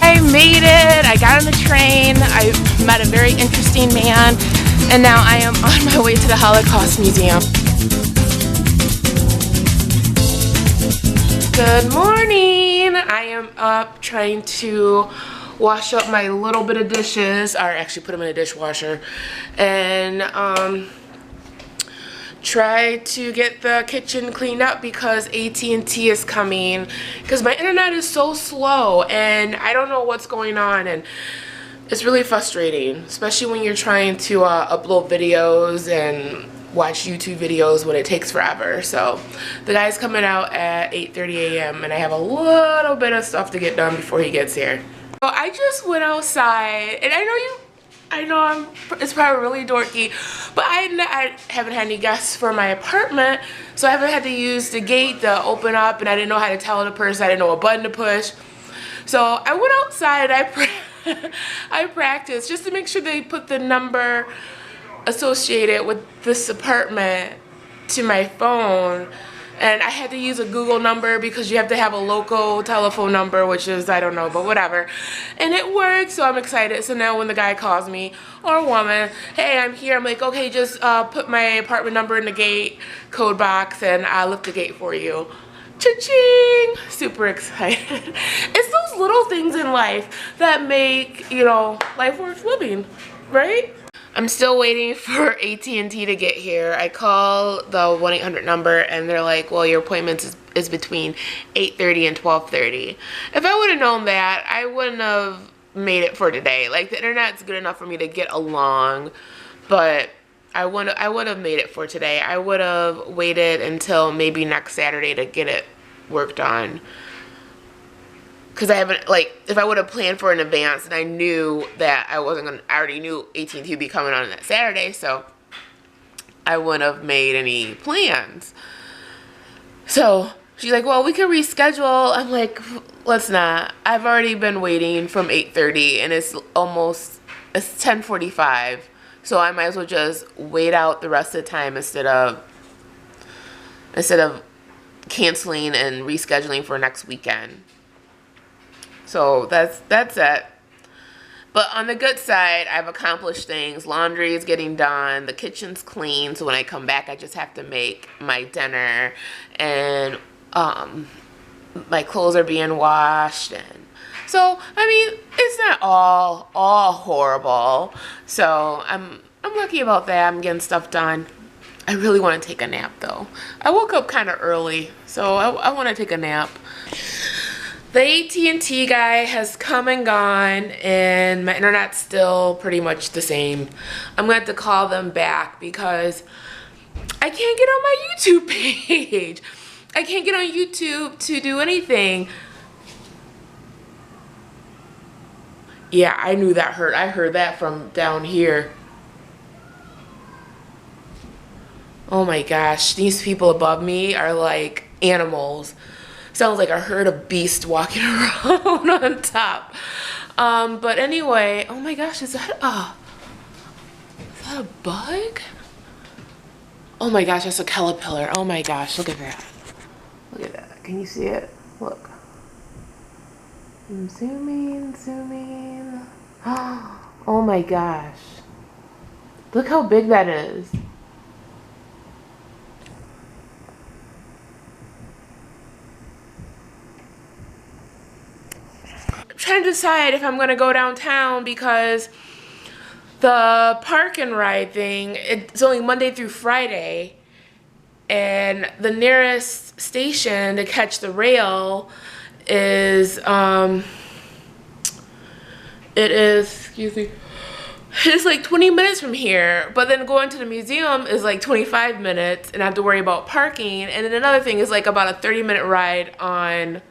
I made it. I got on the train. I met a very interesting man, and now I am on my way to the Holocaust Museum. Good morning. I am up trying to wash up my little bit of dishes, or actually put them in a dishwasher, and try to get the kitchen cleaned up because AT&T is coming, because my internet is so slow and I don't know what's going on, and it's really frustrating, especially when you're trying to upload videos and watch YouTube videos when it takes forever. So the guy's coming out at 8:30 a.m. and I have a little bit of stuff to get done before he gets here. So I just went outside, and I know it's probably really dorky, but I haven't had any guests for my apartment, so I haven't had to use the gate to open up, and I didn't know how to tell the person, I didn't know what button to push. So I went outside, I practiced just to make sure they put the number associated with this apartment to my phone. And I had to use a Google number because you have to have a local telephone number, which is, I don't know, but whatever. And it worked, so I'm excited. So now when the guy calls me, or a woman, hey, I'm here, I'm like, okay, just put my apartment number in the gate code box and I'll lift the gate for you. Cha-ching! Super excited. It's those little things in life that make, you know, life worth living, right? I'm still waiting for AT&T to get here. I call the 1-800 number and they're like, well, your appointment is between 8:30 and 12:30. If I would have known that, I wouldn't have made it for today. Like, the internet's good enough for me to get along, but I would have made it for today. I would have waited until maybe next Saturday to get it worked on. Because I haven't, like, if I would have planned for in advance and I knew that I already knew AT&T would be coming on that Saturday, so I wouldn't have made any plans. So she's like, well, we can reschedule. I'm like, let's not. I've already been waiting from 8:30 and it's 10:45. So I might as well just wait out the rest of the time instead of canceling and rescheduling for next weekend. So that's it. But on the good side, I've accomplished things. Laundry is getting done. The kitchen's clean. So when I come back, I just have to make my dinner. And my clothes are being washed. And so, I mean, it's not all horrible. So I'm lucky about that. I'm getting stuff done. I really want to take a nap, though. I woke up kind of early. So I want to take a nap. The AT&T guy has come and gone, and my internet's still pretty much the same. I'm going to have to call them back because I can't get on my YouTube page. I can't get on YouTube to do anything. Yeah, I knew that hurt. I heard that from down here. Oh my gosh, these people above me are like animals. Sounds like a herd of beasts walking around on top. But anyway, oh my gosh, is that a bug? Oh my gosh, that's a caterpillar. Oh my gosh, look at that. Look at that. Can you see it? Look. I'm zooming. Oh my gosh. Look how big that is. Trying to decide if I'm gonna go downtown because the park and ride thing, it's only Monday through Friday, and the nearest station to catch the rail is it's like 20 minutes from here, but then going to the museum is like 25 minutes and I have to worry about parking. And then another thing is like about a 30-minute ride on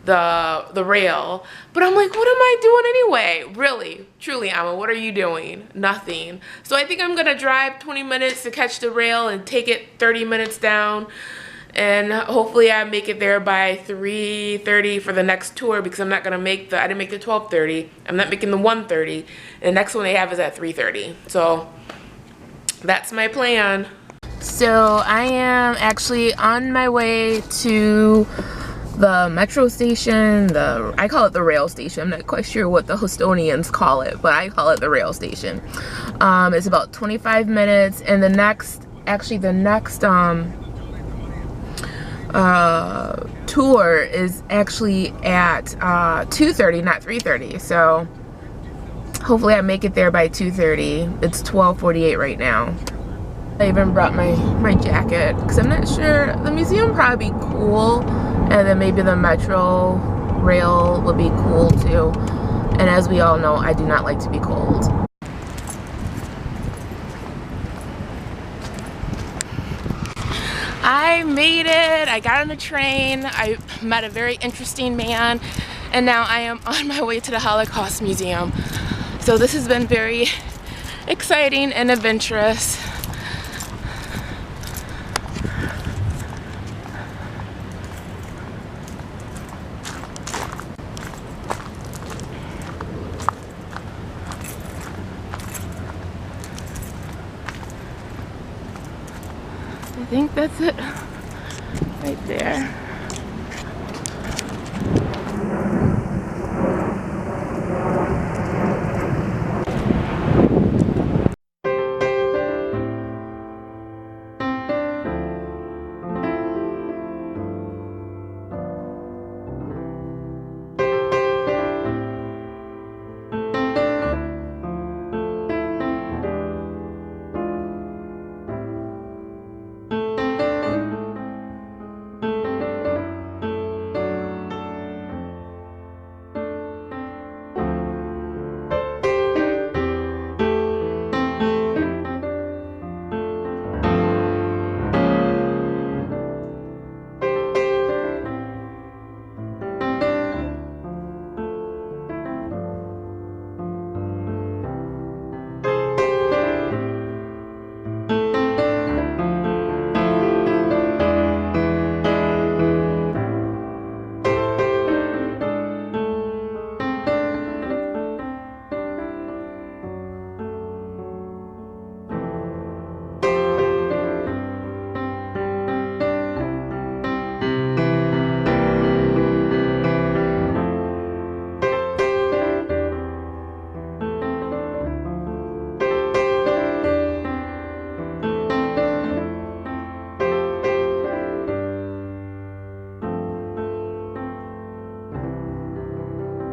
the rail. But I'm like, what am I doing anyway? Really, truly, Emma, what are you doing? Nothing. So I think I'm gonna drive 20 minutes to catch the rail and take it 30 minutes down, and hopefully I make it there by 3:30 for the next tour, because I'm not gonna make I didn't make the 12:30. I'm not making the 1:30. And the next one they have is at 3:30. So that's my plan. So I am actually on my way to the metro station. I call it the rail station. I'm not quite sure what the Hostonians call it, but I call it the rail station. It's about 25 minutes, and the next tour is actually at 2:30, not 3:30. So hopefully I make it there by 2:30. It's 12:48 right now. I even brought my jacket because I'm not sure. The museum probably be cool, and then maybe the metro rail will be cool too. And as we all know, I do not like to be cold. I made it. I got on the train. I met a very interesting man, and now I am on my way to the Holocaust Museum. So this has been very exciting and adventurous. I think that's it right there.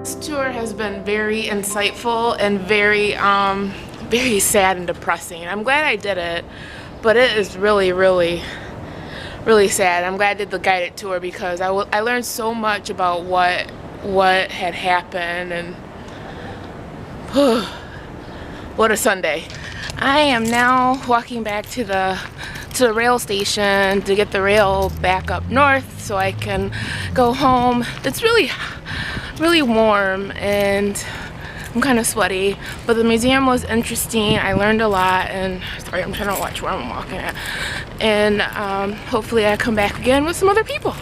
This tour has been very insightful and very sad and depressing. I'm glad I did it, but it is really sad. I'm glad I did the guided tour because I learned so much about what had happened, and what a Sunday. I am now walking back to the rail station to get the rail back up north so I can go home. It's really warm and I'm kind of sweaty, but the museum was interesting. I learned a lot, and sorry, I'm trying to watch where I'm walking at, and hopefully I come back again with some other people.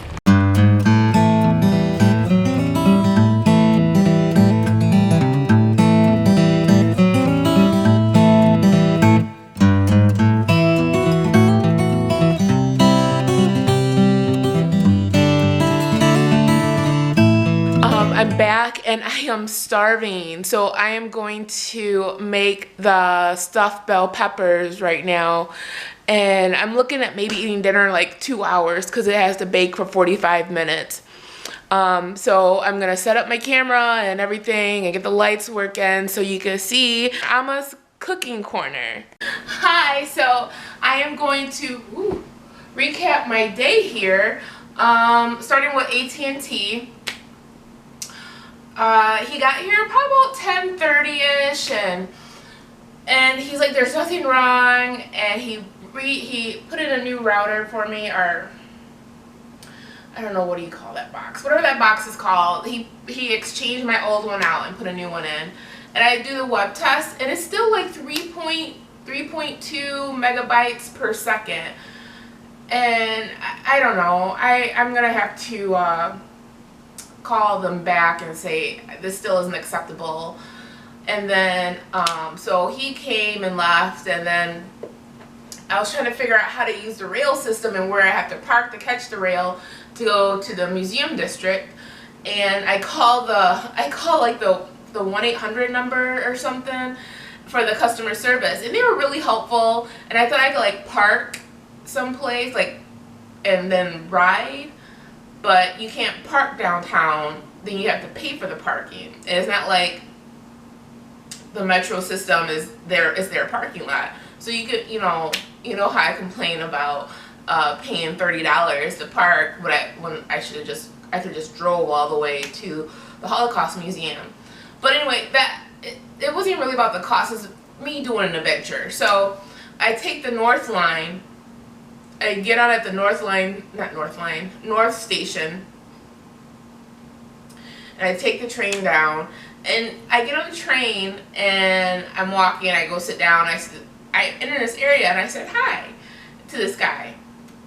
I'm back and I am starving, so I am going to make the stuffed bell peppers right now, and I'm looking at maybe eating dinner in like 2 hours because it has to bake for 45 minutes. So I'm gonna set up my camera and everything and get the lights working so you can see Alma's cooking corner. Hi, so I am going to recap my day here, starting with At&T. He got here probably about 10:30ish, and he's like, there's nothing wrong, and he put in a new router for me, or I don't know, what do you call that box, whatever that box is called. He exchanged my old one out and put a new one in, and I do the web test, and it's still like 3.2 megabytes per second, and I don't know, I'm gonna have to call them back and say this still isn't acceptable. And then so he came and left, and then I was trying to figure out how to use the rail system and where I have to park to catch the rail to go to the museum district. And I call like the 1-800 number or something for the customer service, and they were really helpful. And I thought I could like park someplace like and then ride, but you can't park downtown. Then you have to pay for the parking. And it's not like the metro system is their parking lot. So you could, you know how I complain about paying $30 to park, but when I could just drove all the way to the Holocaust Museum. But anyway, it wasn't really about the cost. It's me doing an adventure. So I take the North Line. I get on at the North Station, and I take the train down. And I get on the train, and I'm walking. I go sit down. I enter this area, and I said hi to this guy.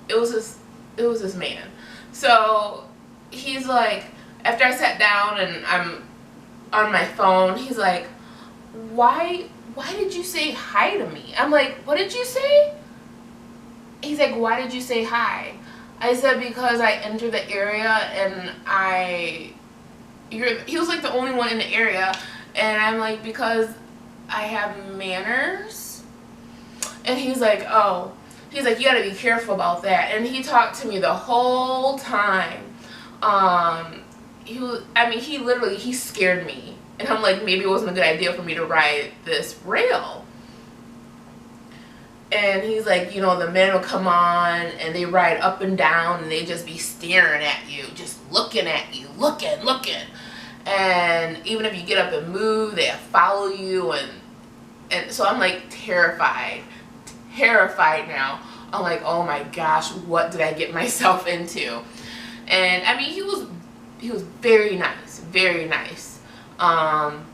It was this man. So he's like, after I sat down and I'm on my phone, he's like, why did you say hi to me? I'm like, what did you say? He's like, why did you say hi? I said, because I entered the area and he was like the only one in the area, and I'm like, because I have manners. And he's like, oh, he's like, you gotta be careful about that. And he talked to me the whole time. He scared me. And I'm like, maybe it wasn't a good idea for me to ride this rail. And he's like, the men will come on and they ride up and down and they just be staring at you, just looking at you, looking. And even if you get up and move, they follow you. And so I'm like terrified now. I'm like, oh my gosh, what did I get myself into? And I mean, he was very nice. And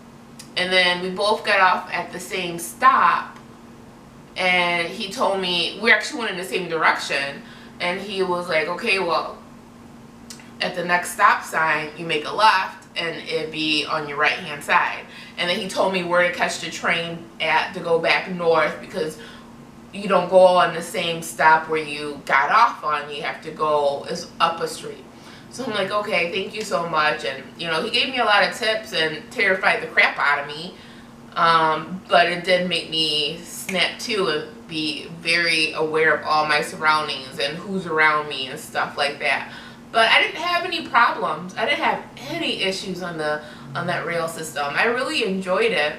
then we both got off at the same stop, and he told me, we actually went in the same direction, and he was like, okay, well, at the next stop sign, you make a left, and it'd be on your right hand side. And then he told me where to catch the train to go back north, because you don't go on the same stop where you got off on. You have to go up a street. So I'm like, okay, thank you so much. And he gave me a lot of tips and terrified the crap out of me, but it did make me snap too and be very aware of all my surroundings and who's around me and stuff like that. But I didn't have any problems. I didn't have any issues on that rail system. I really enjoyed it.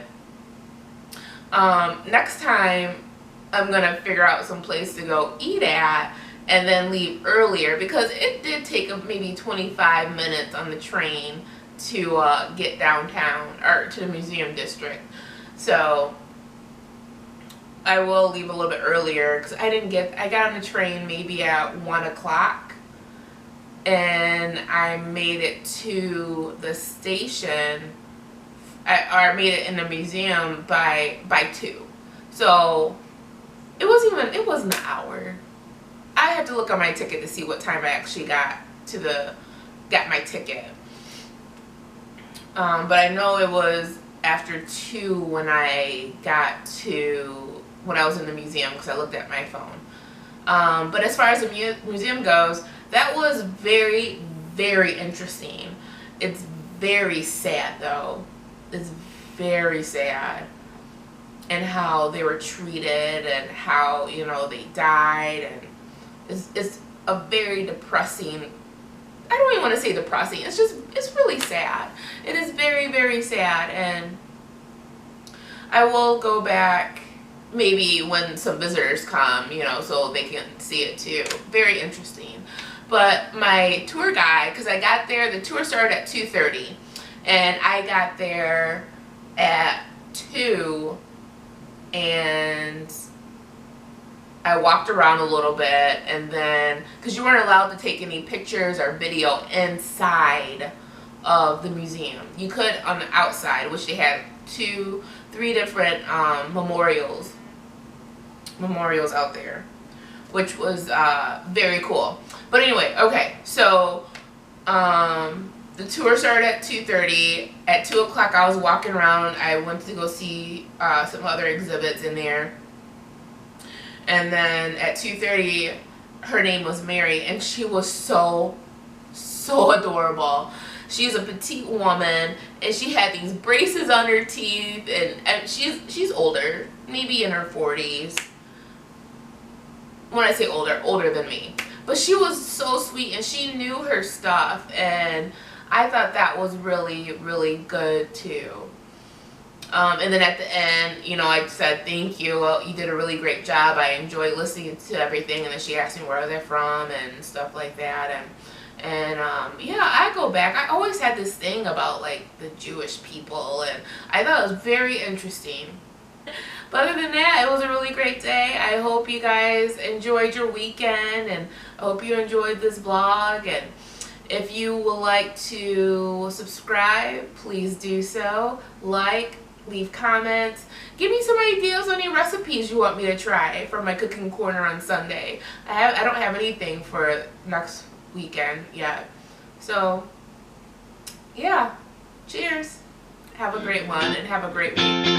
Next time I'm gonna figure out some place to go eat at and then leave earlier, because it did take maybe 25 minutes on the train to get downtown or to the museum district. So I will leave a little bit earlier, because I got on the train maybe at 1 o'clock, and I made it to the station, or made it in the museum by 2. So it wasn't an hour. I had to look on my ticket to see what time I actually got my ticket. But I know it was after 2 when I was in the museum, because I looked at my phone. But as far as the museum goes, that was very, very interesting. It's very sad though. It's very sad. And how they were treated and how, they died, and it's a very depressing, I don't even want to say depressing, it's really sad. It is very, very sad, and I will go back maybe when some visitors come, so they can see it too. Very interesting. But my tour guide, because I got there, the tour started at 2:30, and I got there at 2, and I walked around a little bit, and then, because you weren't allowed to take any pictures or video inside of the museum. You could on the outside, which they had 3 different memorials out there, which was very cool. But anyway, okay, so the tour started at 2:30. At 2 o'clock I was walking around. I went to go see some other exhibits in there. And then at 2:30, her name was Mary, and she was so adorable. She's a petite woman, and she had these braces on her teeth, and she's older, maybe in her 40s. When I say older, older than me. But she was so sweet, and she knew her stuff, and I thought that was really, really good too. And then at the end, you know, I said, thank you, well, you did a really great job, I enjoyed listening to everything. And then she asked me where they're from and stuff like that. And yeah, I go back. I always had this thing about like the Jewish people, and I thought it was very interesting. But other than that, it was a really great day. I hope you guys enjoyed your weekend, and I hope you enjoyed this vlog. And if you would like to subscribe, please do so. Like, leave comments. Give me some ideas on any recipes you want me to try for my cooking corner on Sunday. I don't have anything for next weekend yet. So, yeah. Cheers. Have a great one, and have a great week.